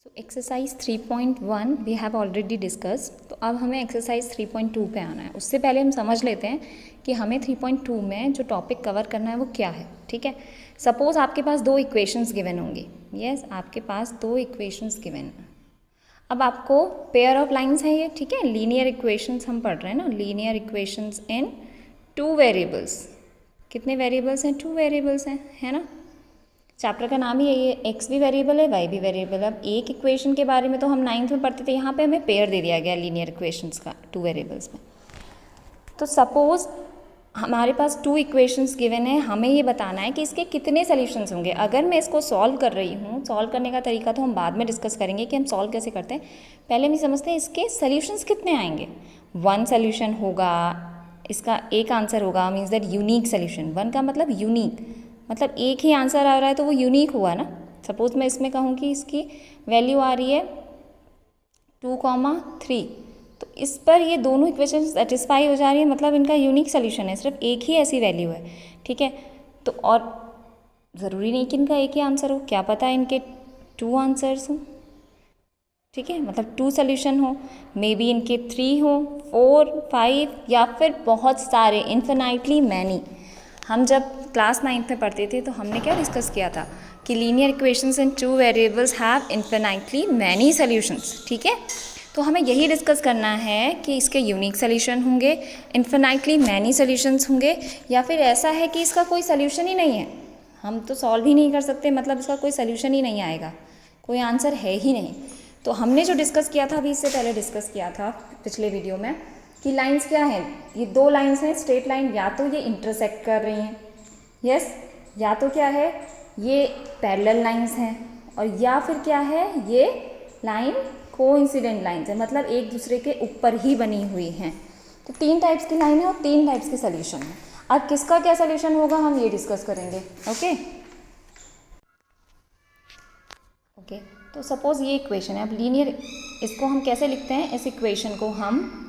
So exercise 3.1 we have already discuss. तो अब हमें एक्सरसाइज 3.2 पे आना है। उससे पहले हम समझ लेते हैं कि हमें 3.2 में जो टॉपिक कवर करना है वो क्या है। ठीक है, सपोज आपके पास दो इक्वेशंस गिवन होंगी। यस, आपके पास दो इक्वेशंस गिवन है। अब आपको पेयर ऑफ लाइंस है ये, ठीक है, लीनियर इक्वेशंस हम पढ़ रहे हैं ना, लीनियर इक्वेशंस इन टू वेरिएबल्स। कितने वेरिएबल्स हैं? टू वेरिएबल्स हैं, है ना। चैप्टर का नाम ही है ये, एक्स भी वेरिएबल है, वाई भी वेरिएबल है। अब एक इक्वेशन के बारे में तो हम 9th में पढ़ते थे, यहाँ पे हमें पेयर दे दिया गया लीनियर इक्वेशंस का टू वेरिएबल्स में। तो सपोज हमारे पास टू इक्वेशंस गिवन है, हमें ये बताना है कि इसके कितने सॉल्यूशंस होंगे। अगर मैं इसको सॉल्व कर रही हूँ, सॉल्व करने का तरीका तो हम बाद में डिस्कस करेंगे कि हम सॉल्व कैसे करते हैं। पहले हम समझते हैं इसके सॉल्यूशंस कितने आएंगे। वन सॉल्यूशन होगा, इसका एक आंसर होगा, means that unique solution. One का मतलब यूनिक, मतलब एक ही आंसर आ रहा है तो वो यूनिक हुआ ना। सपोज मैं इसमें कहूँ कि इसकी वैल्यू आ रही है 2,3, तो इस पर ये दोनों इक्वेशन सेटिस्फाई हो जा रही है, मतलब इनका यूनिक सोल्यूशन है, सिर्फ एक ही ऐसी वैल्यू है। ठीक है, तो और ज़रूरी नहीं कि इनका एक ही आंसर हो, क्या पता है इनके टू आंसर्स हों। ठीक है, मतलब टू सोल्यूशन हो, मे बी इनके 3 हो, 4, 5 या फिर बहुत सारे, इन्फिनाइटली मैनी। हम जब क्लास 9th में पढ़ते थे तो हमने क्या डिस्कस किया था कि linear equations in two variables have infinitely many solutions. ठीक है, तो हमें यही डिस्कस करना है कि इसके यूनिक सॉल्यूशन होंगे, इन्फिनाइटली मैनी सॉल्यूशंस होंगे, या फिर ऐसा है कि इसका कोई सॉल्यूशन ही नहीं है, हम तो सॉल्व ही नहीं कर सकते, मतलब इसका कोई सॉल्यूशन ही नहीं आएगा, कोई आंसर है ही नहीं। तो हमने जो डिस्कस किया था, अभी इससे पहले डिस्कस किया था पिछले वीडियो में, कि लाइंस क्या हैं। ये दो लाइंस हैं स्ट्रेट लाइन, या तो ये इंटरसेक्ट कर रही हैं, यस, या तो क्या है ये पैरेलल लाइंस हैं, और या फिर क्या है ये लाइन कोइंसिडेंट लाइंस है, मतलब एक दूसरे के ऊपर ही बनी हुई हैं। तो तीन टाइप्स की लाइन है और तीन टाइप्स के सोल्यूशन है। अब किसका क्या सोल्यूशन होगा हम ये डिस्कस करेंगे। ओके ओके, तो सपोज ये इक्वेशन है। अब लीनियर, इसको हम कैसे लिखते हैं, इस इक्वेशन को हम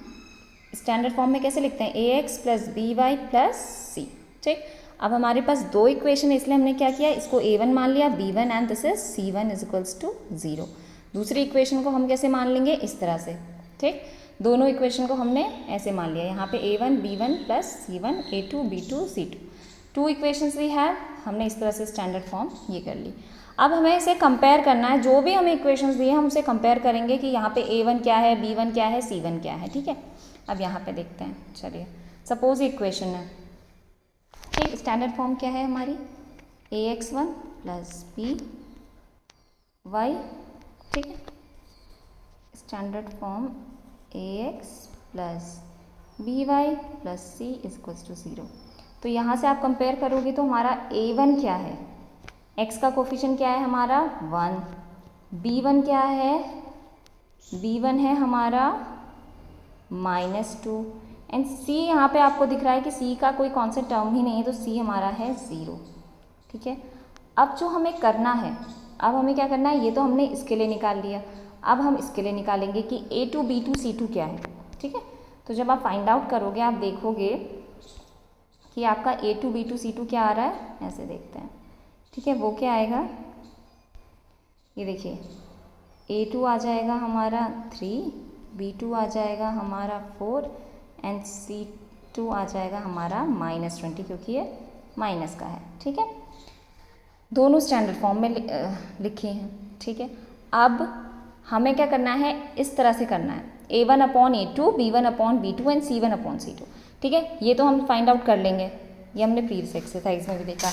स्टैंडर्ड फॉर्म में कैसे लिखते हैं, ax plus B Y plus c. ठीक, अब हमारे पास दो इक्वेशन है, इसलिए हमने क्या किया, इसको a1 मान लिया, b1 and this is c1 is equals to 0। दूसरी इक्वेशन को हम कैसे मान लेंगे, इस तरह से। ठीक, दोनों इक्वेशन को हमने ऐसे मान लिया, यहाँ पे a1 b1 plus c1 a2 b2 c2। Two equations we have, हमने इस तरह से स्टैंडर्ड फॉर्म ये कर ली। अब हमें इसे कंपेयर करना है, जो भी हमें इक्वेशंस दिए हम उसे कंपेयर करेंगे कि यहाँ पे a1 क्या है, b1 क्या है, c1 क्या है। ठीक है, अब यहाँ पे देखते हैं, चलिए सपोज इक्वेशन है। ठीक, स्टैंडर्ड फॉर्म क्या है हमारी, ax1 प्लस बी वाई। ठीक है, standard form ax plus B Y plus C is equals to 0। तो यहाँ से आप कंपेयर करोगे तो हमारा a1 क्या है, x का कोफिशिएंट क्या है हमारा 1, b1 क्या है, b1 है हमारा -2, एंड c यहाँ पे आपको दिख रहा है कि c का कोई कॉन्स्टेंट टर्म ही नहीं है, तो c हमारा है 0। ठीक है, अब जो हमें करना है, अब हमें क्या करना है, ये तो हमने इसके लिए निकाल लिया, अब हम इसके लिए निकालेंगे कि a2 b2 c2 क्या है। ठीक है, तो जब आप फाइंड आउट करोगे आप देखोगे कि आपका a2 b2 c2 क्या आ रहा है, ऐसे देखते हैं। ठीक है, वो क्या आएगा, ये देखिए a2 आ जाएगा हमारा 3, b2 आ जाएगा हमारा 4 एंड c2 आ जाएगा हमारा -20, क्योंकि ये माइनस का है। ठीक है, दोनों स्टैंडर्ड फॉर्म में लिखे हैं। ठीक है, अब हमें क्या करना है, इस तरह से करना है, a1 upon a2, b1 upon b2 and c1 upon c2। ठीक है, ये तो हम फाइंड आउट कर लेंगे, ये हमने प्रीवियस एक्सरसाइज में भी देखा।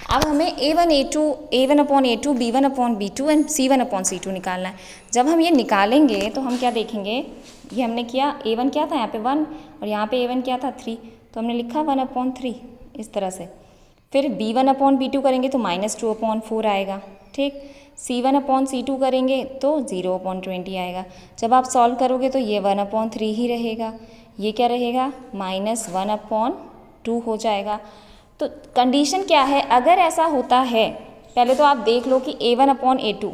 अब हमें a1 upon a2, b1 upon b2 and c1 upon c2 निकालना है। जब हम ये निकालेंगे तो हम क्या देखेंगे, ये हमने किया, a1 क्या था यहाँ पे 1 और यहाँ पे a1 क्या था 3, तो हमने लिखा 1/3 इस तरह से। फिर b1 अपॉन b2 करेंगे तो -2/4 आएगा। ठीक, c1 अपॉन c2 करेंगे तो 0/20 आएगा। जब आप सॉल्व करोगे तो ये 1/3 ही रहेगा, ये क्या रहेगा -1/2 हो जाएगा। तो कंडीशन क्या है, अगर ऐसा होता है, पहले तो आप देख लो कि a1 अपॉन a2,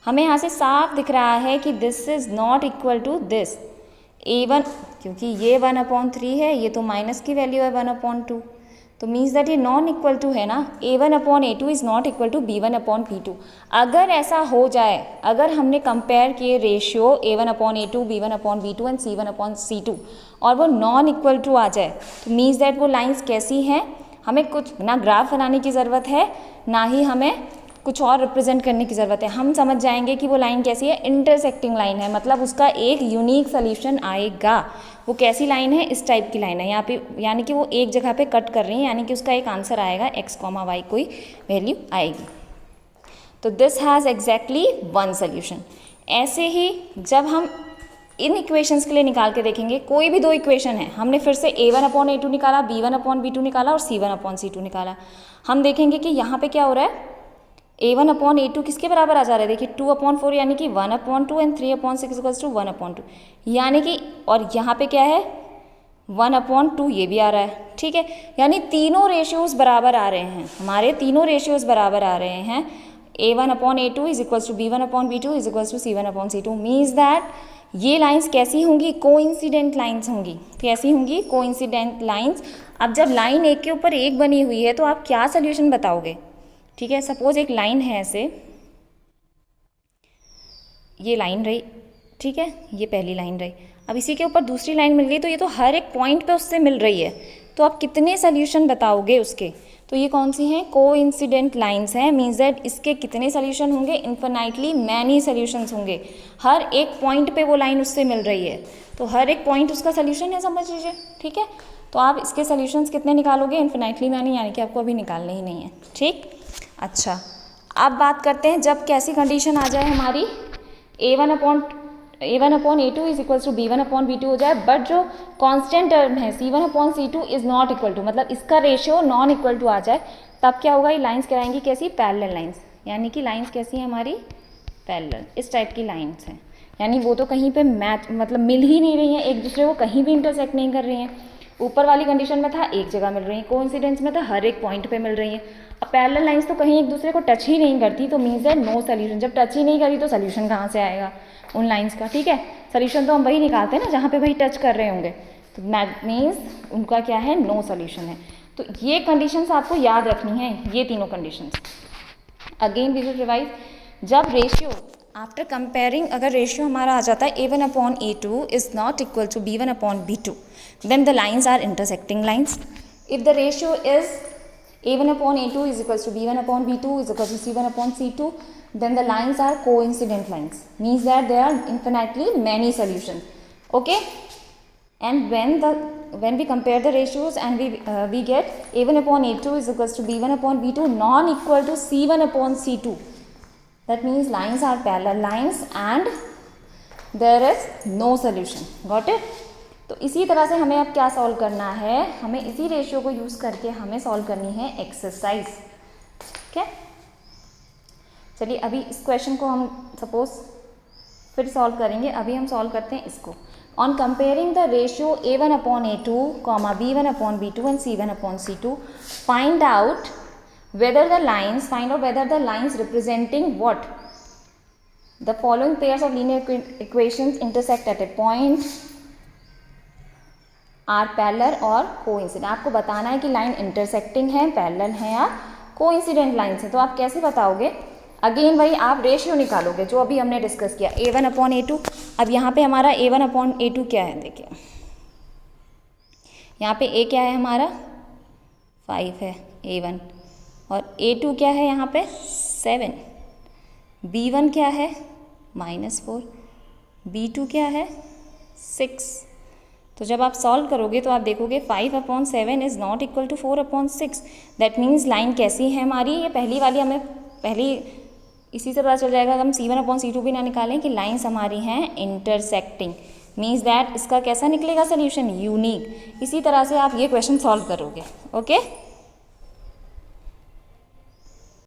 हमें यहाँ से साफ दिख रहा है कि this is not equal to this a1, क्योंकि ये 1/3 है, ये तो माइनस की वैल्यू है 1/2, तो मीन्स दैट ये नॉन इक्वल टू है ना, A1/A2 is not equal to B1/B2। अगर ऐसा हो जाए, अगर हमने कंपेयर किए ratio A1/A2, B1/B2 and C1/C2 और वो नॉन इक्वल टू आ जाए, तो मीन्स दैट वो लाइंस कैसी हैं, हमें कुछ ना ग्राफ बनाने की ज़रूरत है, ना ही हमें कुछ और रिप्रेजेंट करने की ज़रूरत है। हम समझ जाएंगे कि वो लाइन कैसी है, इंटरसेक्टिंग लाइन है, मतलब उसका एक यूनिक सोल्यूशन आएगा। वो कैसी लाइन है, इस टाइप की लाइन है यहाँ पे, यानी कि वो एक जगह पे कट कर रही है, यानी कि उसका एक आंसर आएगा, x, y कोई वैल्यू आएगी। तो this has exactly one solution. ऐसे ही जब हम इन इक्वेशंस के लिए निकाल के देखेंगे, कोई भी दो इक्वेशन है, हमने फिर से A1/A2 निकाला, B1/B2 निकाला और C1/C2 निकाला, हम देखेंगे कि यहाँ पे क्या हो रहा है, A1/A2 किसके बराबर आ जा रहा है, देखिए 2/4 यानी कि 1/2 एंड 3/6 इक्वल्स टू 1/2, यानी कि, और यहाँ पे क्या है 1/2 ये भी आ रहा है, ठीक है, यानी तीनों रेशियोज़ बराबर आ रहे हैं, हमारे तीनों रेशियोज़ बराबर आ रहे हैं। A1/A2 is equals to B1/B2 is equals to C1/C2, means that ये लाइंस कैसी होंगी, कोइंसिडेंट लाइंस होंगी। कैसी होंगी, कोइंसिडेंट लाइंस। अब जब लाइन एक के ऊपर एक बनी हुई है तो आप क्या सोल्यूशन बताओगे, ठीक है। सपोज एक लाइन है ऐसे, ये लाइन रही, ठीक है, ये पहली लाइन रही, अब इसी के ऊपर दूसरी लाइन मिल गई, तो ये तो हर एक पॉइंट पे उससे मिल रही है, तो आप कितने सोल्यूशन बताओगे उसके, तो ये कौन सी हैं, कोइंसिडेंट लाइंस हैं, मीन्स दैट इसके कितने सोल्यूशन होंगे, इन्फिनाइटली मैनी सोल्यूशंस होंगे, हर एक पॉइंट पे वो लाइन उससे मिल रही है, तो हर एक पॉइंट उसका सोल्यूशन है, समझ लीजिए, ठीक है। तो आप इसके सोल्यूशंस कितने निकालोगे, इन्फिनाइटली मैनी, यानी कि आपको अभी निकालने ही नहीं है, ठीक। अच्छा, अब बात करते हैं जब कैसी कंडीशन आ जाए हमारी, A1/A2 is equals to B1/B2 हो जाए, बट जो कांस्टेंट टर्म है C1/C2 is not equal to, मतलब इसका रेशियो नॉन इक्वल टू आ जाए, तब क्या होगा, ये लाइंस कहलाएंगी कैसी, पैरेलल लाइंस, यानी कि लाइंस कैसी हैं हमारी, पैरेलल, इस टाइप की लाइंस हैं, यानी वो तो कहीं पे मैच, मतलब मिल ही नहीं रही हैं एक दूसरे को, कहीं भी इंटरसेक्ट नहीं कर रही हैं। ऊपर वाली कंडीशन में था एक जगह मिल रही है, कोइंसिडेंस में था हर एक पॉइंट पे मिल रही है। अब पैरेलल लाइंस तो कहीं एक दूसरे को टच ही नहीं करती, तो मीन्स है नो सोल्यूशन। जब टच ही नहीं करी तो सोल्यूशन कहाँ से आएगा उन लाइंस का, ठीक है। सोल्यूशन तो हम वही निकालते हैं ना जहाँ पे वही टच कर रहे होंगे, तो मीन्स उनका क्या है, नो सोल्यूशन है। तो ये कंडीशंस आपको याद रखनी है, ये तीनों conditions. Again we will revise, जब रेशियो आफ्टर कंपेयरिंग, अगर रेशियो हमारा आ जाता है A1/A2 is not equal to B1/B2, then the lines are intersecting lines. If the ratio is A1/A2 is equals to B1/B2 is equals to C1/C2, then the lines are coincident lines, means that there are infinitely many solutions, okay. And when we compare the ratios and we get A1/A2 is equals to B1/B2 non equal to C1/C2, that means lines are parallel lines and there is no solution, got it। तो इसी तरह से हमें अब क्या solve करना है, हमें इसी रेशियो को यूज़ करके हमें सॉल्व करनी है एक्सरसाइज, ठीक है। चलिए अभी इस क्वेश्चन को हम सपोज फिर सॉल्व करेंगे, अभी हम सॉल्व करते हैं इसको। On comparing the ratio A1/A2, B1/B2 and C1/C2, find out whether the lines representing what, the following pairs of linear equations intersect at a point, or parallel और कोइंसिडेंट। आपको बताना है कि लाइन इंटरसेक्टिंग है, parallel है या coincident lines है। तो आप कैसे बताओगे, अगेन वही आप रेशियो निकालोगे जो अभी हमने डिस्कस किया, A1/A2। अब यहाँ पे हमारा A1/A2 क्या है, देखिए यहाँ पे A क्या है हमारा 5 है A1, और A2 क्या है यहाँ पे 7, B1 क्या है -4, B2 क्या है 6। तो जब आप सॉल्व करोगे तो आप देखोगे 5/7 is not equal to 4/6, that means line कैसी है हमारी, ये पहली वाली हमें पहली इसी से पता चल जाएगा, अगर हम C1/C2 भी ना निकालें कि लाइंस हमारी हैं इंटरसेक्टिंग, मीन्स दैट इसका कैसा निकलेगा सोल्यूशन, यूनिक। इसी तरह से आप ये क्वेश्चन सॉल्व करोगे, ओके।